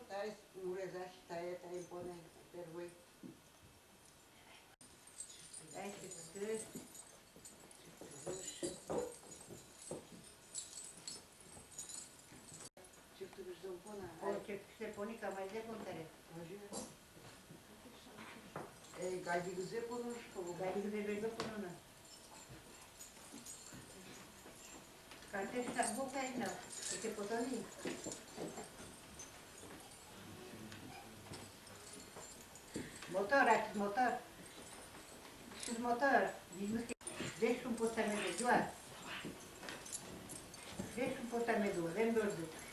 Dai urezać, daje tej bone perły. Dai się skry. Çıktı bir zompona. O se pone ca mai de contare. Gaydi güzel bulmuş bu. Gari de velo ponona. Cante sta boca e no. Che potoni. Motor, aç motor. Şu motor. Bizim Deixa um postamento de ar. Deixa um postamento de ar. Vem gordo.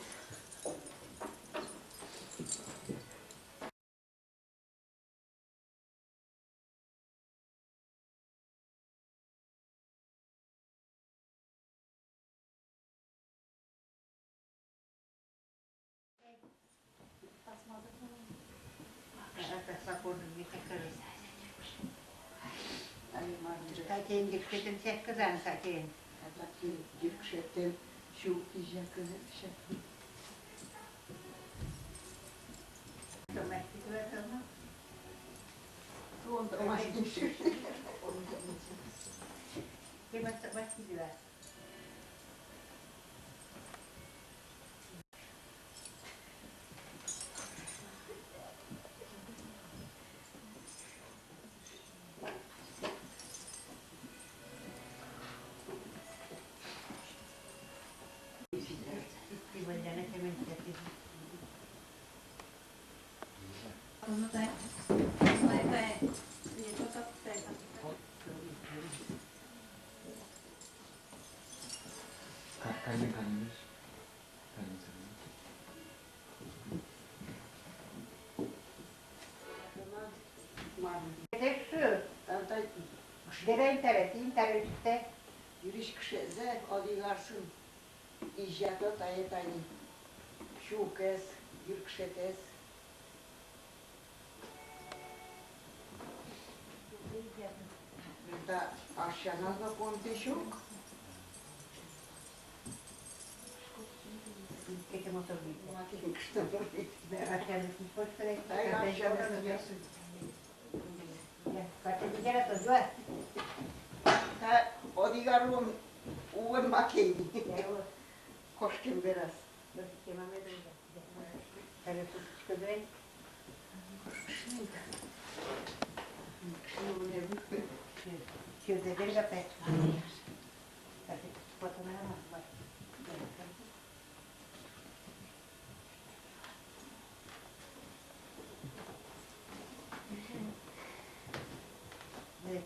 Asta s-a pornit de căcără. Takin dikkatim çek kızan takin. Taki yüksekten şu yiyecek şey. Domestik versiyonu. Onda başka şey. Yemek başka bir var. Bir bölgene kemen çekti. Onu da bay Kalbin kalbimiz. Kalbin kalbimiz. Tek şu. Anta Dere internet işte. yürüyüş kışeze odigarsın. İcatı tayetani. Şu kez yürkşetes. Da aşağıda konteşuk. Eke motor bitti. Makin kışta Ve aşağıda bir poş kere. Hayır aşağıda diyorsun. Kaçı bir kere tozu var. Ha odigarım uğur makini. Koştum biraz. Dur kemame duydu. Kare su çıkıyor. Şurada bir kapı. Tabii fotoğrafına bak. Evet.